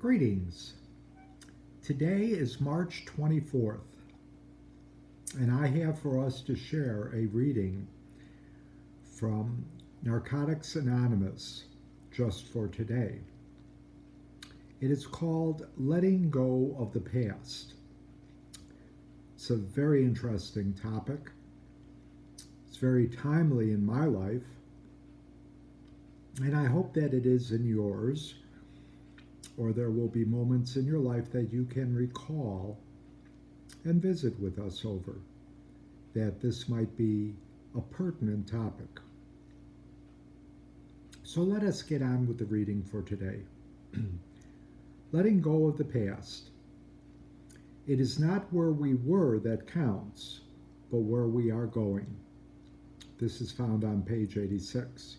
Greetings. Today is March 24th, and I have for us to share a reading from Narcotics Anonymous, just for today. It is called Letting Go of the Past. It's a very interesting topic. It's very timely in my life, and I hope that it is in yours, or there will be moments in your life that you can recall and visit with us over, that this might be a pertinent topic. So let us get on with the reading for today. Letting go of the past. It is not where we were that counts, but where we are going. This is found on page 86.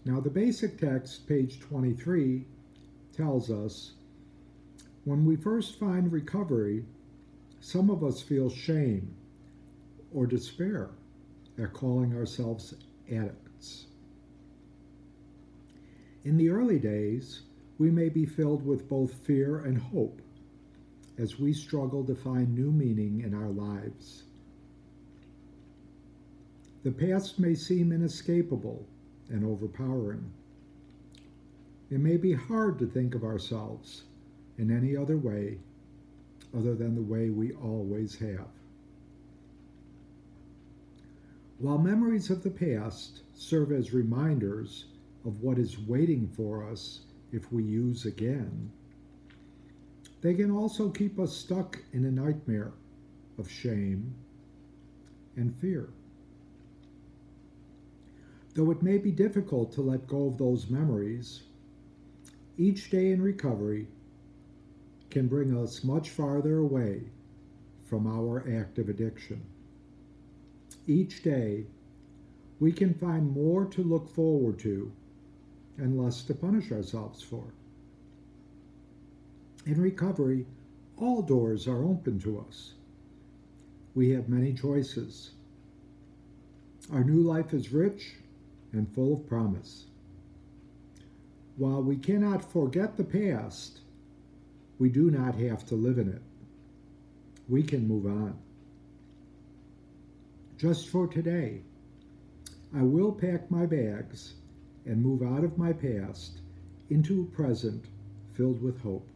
Now the basic text, page 23, tells us, when we first find recovery, some of us feel shame or despair at calling ourselves addicts. In the early days, we may be filled with both fear and hope as we struggle to find new meaning in our lives. The past may seem inescapable and overpowering. It may be hard to think of ourselves in any other way other than the way we always have. While memories of the past serve as reminders of what is waiting for us if we use again, they can also keep us stuck in a nightmare of shame and fear. Though it may be difficult to let go of those memories, each day in recovery can bring us much farther away from our active addiction. Each day, we can find more to look forward to and less to punish ourselves for. In recovery, all doors are open to us. We have many choices. Our new life is rich and full of promise. While we cannot forget the past, we do not have to live in it. We can move on. Just for today, I will pack my bags and move out of my past into a present filled with hope.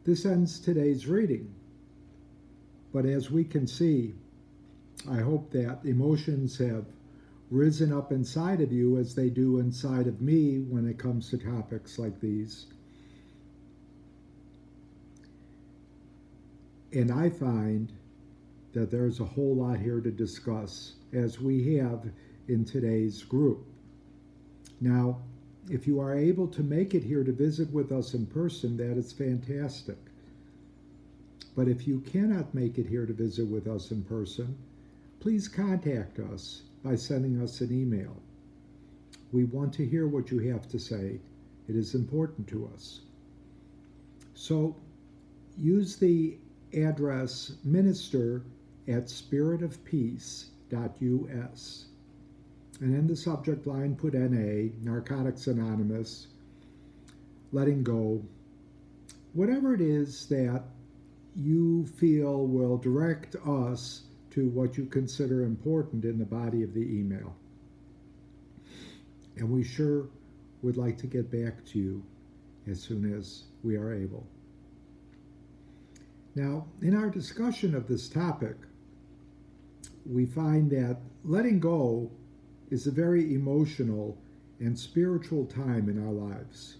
This ends today's reading, but as we can see, I hope that emotions have risen up inside of you as they do inside of me when it comes to topics like these. And I find that there's a whole lot here to discuss, as we have in today's group. Now, if you are able to make it here to visit with us in person, that is fantastic. But if you cannot make it here to visit with us in person, please contact us by sending us an email. We want to hear what you have to say. It is important to us. So use the address minister@spiritofpeace.us, and in the subject line put NA, Narcotics Anonymous, letting go, whatever it is that you feel will direct us to what you consider important in the body of the email. And we sure would like to get back to you as soon as we are able. Now, in our discussion of this topic, we find that letting go is a very emotional and spiritual time in our lives.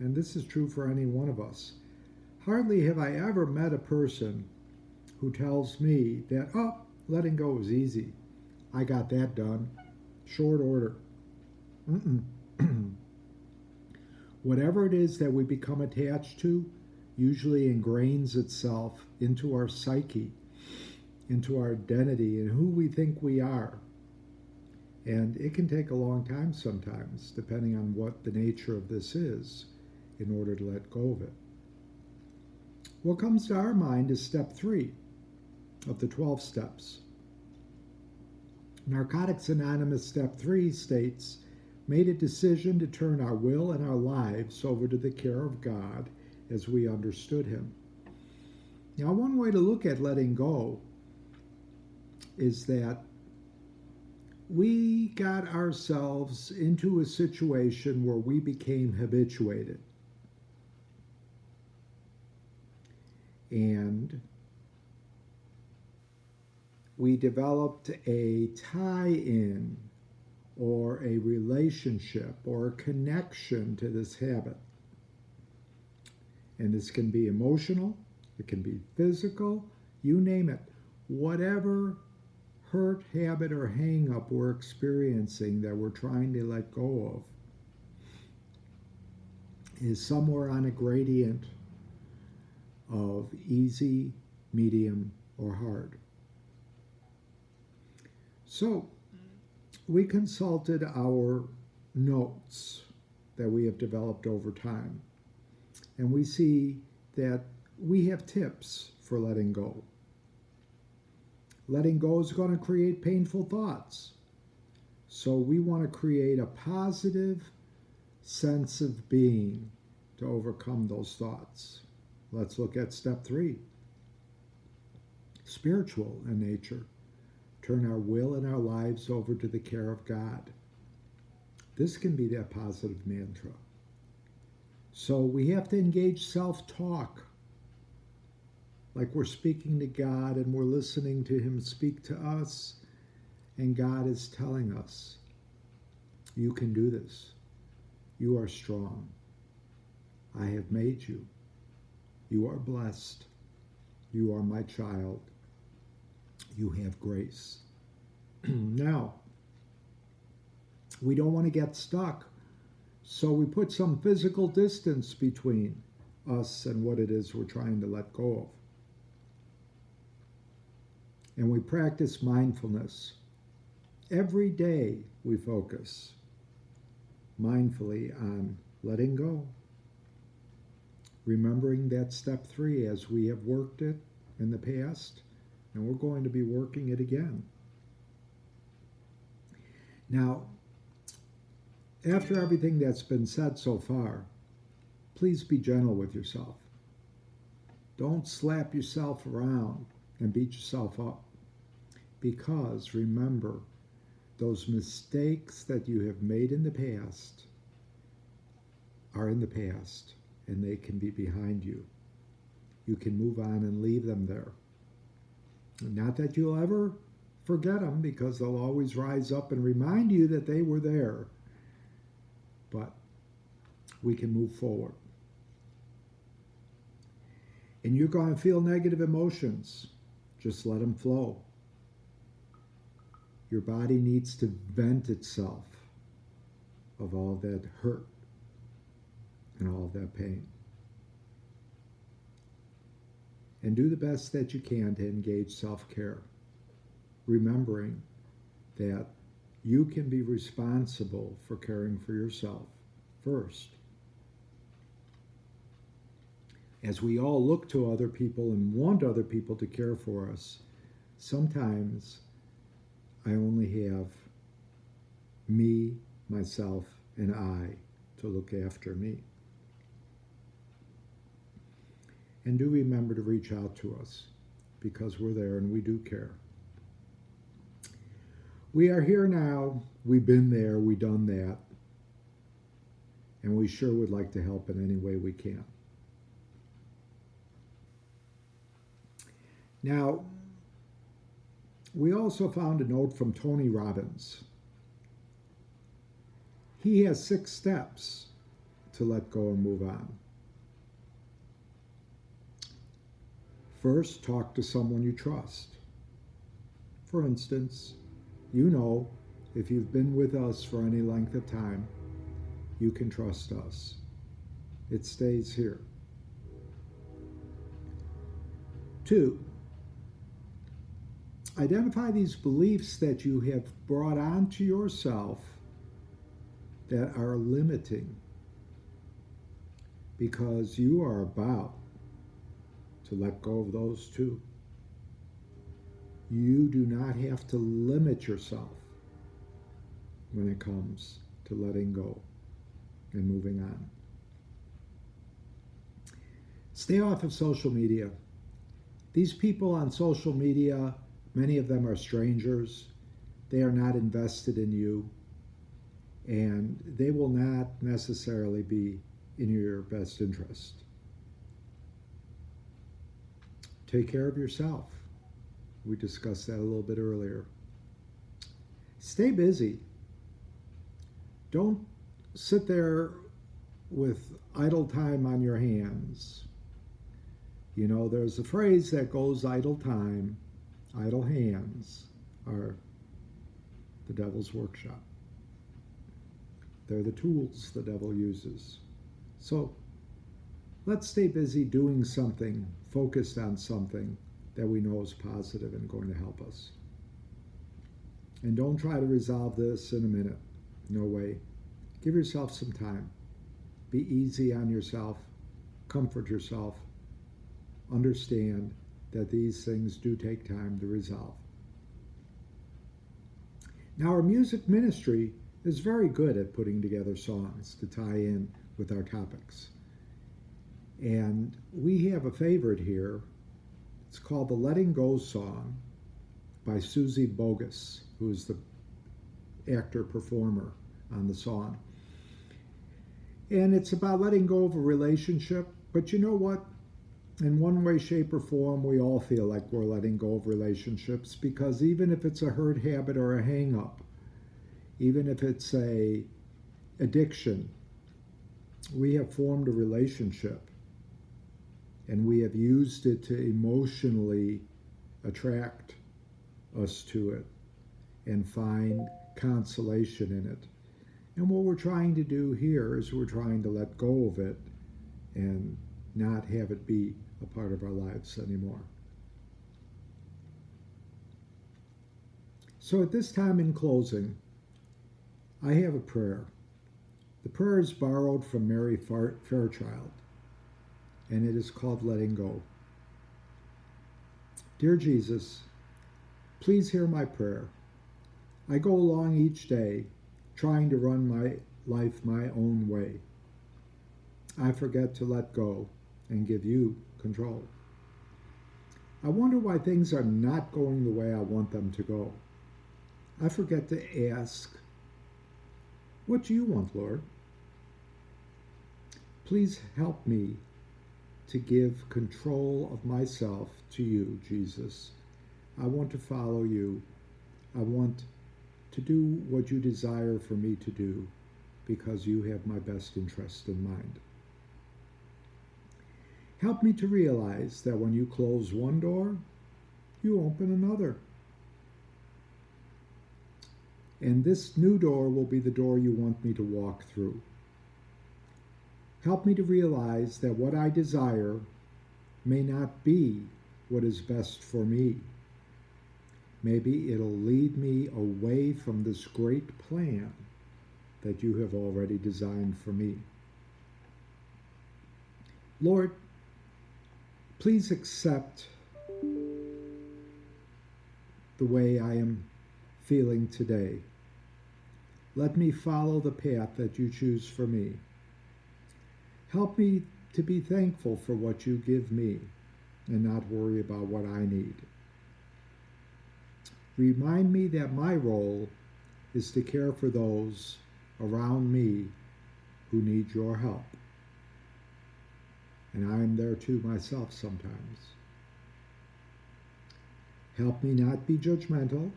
And this is true for any one of us. Hardly have I ever met a person who tells me that, letting go is easy. I got that done. Short order. Whatever it is that we become attached to usually ingrains itself into our psyche, into our identity, and who we think we are. And it can take a long time sometimes, depending on what the nature of this is, in order to let go of it. What comes to our mind is step 3 of the 12 steps. Narcotics Anonymous step 3 states, made a decision to turn our will and our lives over to the care of God as we understood Him. Now, one way to look at letting go is that we got ourselves into a situation where we became habituated. And we developed a tie-in or a relationship or a connection to this habit. And this can be emotional, it can be physical, you name it. Whatever hurt, habit, or hang-up we're experiencing that we're trying to let go of is somewhere on a gradient of easy, medium, or hard. So, we consulted our notes that we have developed over time, and we see that we have tips for letting go. Letting go is going to create painful thoughts. So we want to create a positive sense of being to overcome those thoughts. Let's look at step 3. Spiritual in nature. Turn our will and our lives over to the care of God. This can be that positive mantra. So we have to engage self-talk. Like we're speaking to God and we're listening to Him speak to us, and God is telling us, you can do this. You are strong. I have made you. You are blessed. You are my child. You have grace. Now, we don't want to get stuck, so we put some physical distance between us and what it is we're trying to let go of. And we practice mindfulness. Every day we focus mindfully on letting go. Remembering that step 3 as we have worked it in the past, and we're going to be working it again. Now, after everything that's been said so far, please be gentle with yourself. Don't slap yourself around and beat yourself up. Because remember, those mistakes that you have made in the past are in the past, and they can be behind you. You can move on and leave them there. Not that you'll ever forget them, because they'll always rise up and remind you that they were there. But we can move forward. And you're going to feel negative emotions. Just let them flow. Your body needs to vent itself of all that hurt and all that pain. And do the best that you can to engage self-care, remembering that you can be responsible for caring for yourself first. As we all look to other people and want other people to care for us, sometimes I only have me, myself, and I to look after me. And do remember to reach out to us, because we're there and we do care. We are here now, we've been there, we've done that, and we sure would like to help in any way we can. Now, we also found a note from Tony Robbins. He has 6 steps to let go and move on. First, talk to someone you trust. For instance, you know, if you've been with us for any length of time, you can trust us. It stays here. 2, identify these beliefs that you have brought onto yourself that are limiting, because you are about to let go of those too. You do not have to limit yourself when it comes to letting go and moving on. Stay off of social media. These people on social media, many of them are strangers. They are not invested in you, and they will not necessarily be in your best interest. Take care of yourself. We discussed that a little bit earlier. Stay busy. Don't sit there with idle time on your hands. You know, there's a phrase that goes, idle time, idle hands are the devil's workshop. They're the tools the devil uses. So let's stay busy doing something, focused on something that we know is positive and going to help us. And don't try to resolve this in a minute. No way. Give yourself some time. Be easy on yourself. Comfort yourself. Understand that these things do take time to resolve. Now, our music ministry is very good at putting together songs to tie in with our topics. And we have a favorite here. It's called the Letting Go song by Susie Bogus, who is the actor-performer on the song. And it's about letting go of a relationship. But you know what? In one way, shape, or form, we all feel like we're letting go of relationships, because even if it's a hurt habit or a hang-up, even if it's a addiction, we have formed a relationship and we have used it to emotionally attract us to it and find consolation in it. And what we're trying to do here is we're trying to let go of it and not have it be a part of our lives anymore. So at this time, in closing, I have a prayer. The prayer is borrowed from Mary Fairchild, and it is called Letting Go. Dear Jesus, please hear my prayer. I go along each day trying to run my life my own way. I forget to let go and give you control. I wonder why things are not going the way I want them to go. I forget to ask, what do you want, Lord? Please help me to give control of myself to you, Jesus. I want to follow you. I want to do what you desire for me to do, because you have my best interest in mind. Help me to realize that when you close one door, you open another. And this new door will be the door you want me to walk through. Help me to realize that what I desire may not be what is best for me. Maybe it'll lead me away from this great plan that you have already designed for me. Lord, please accept the way I am feeling today. Let me follow the path that you choose for me. Help me to be thankful for what you give me and not worry about what I need. Remind me that my role is to care for those around me who need your help. And I am there too myself sometimes. Help me not be judgmental.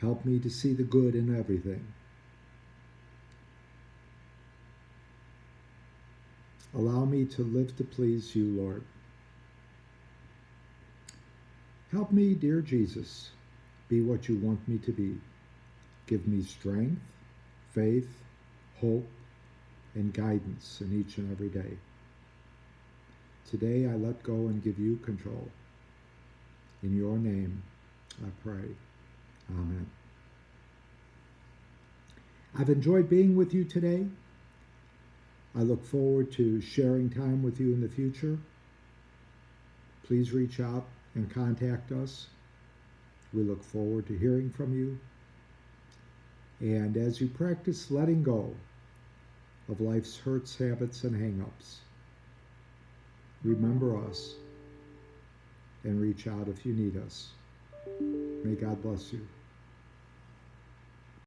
Help me to see the good in everything. Allow me to live to please you, Lord. Help me, dear Jesus, be what you want me to be. Give me strength, faith, hope, and guidance in each and every day. Today I let go and give you control. In your name I pray. Amen. I've enjoyed being with you today. I look forward to sharing time with you in the future. Please reach out and contact us. We look forward to hearing from you. And as you practice letting go of life's hurts, habits, and hang-ups, remember us and reach out if you need us. May God bless you.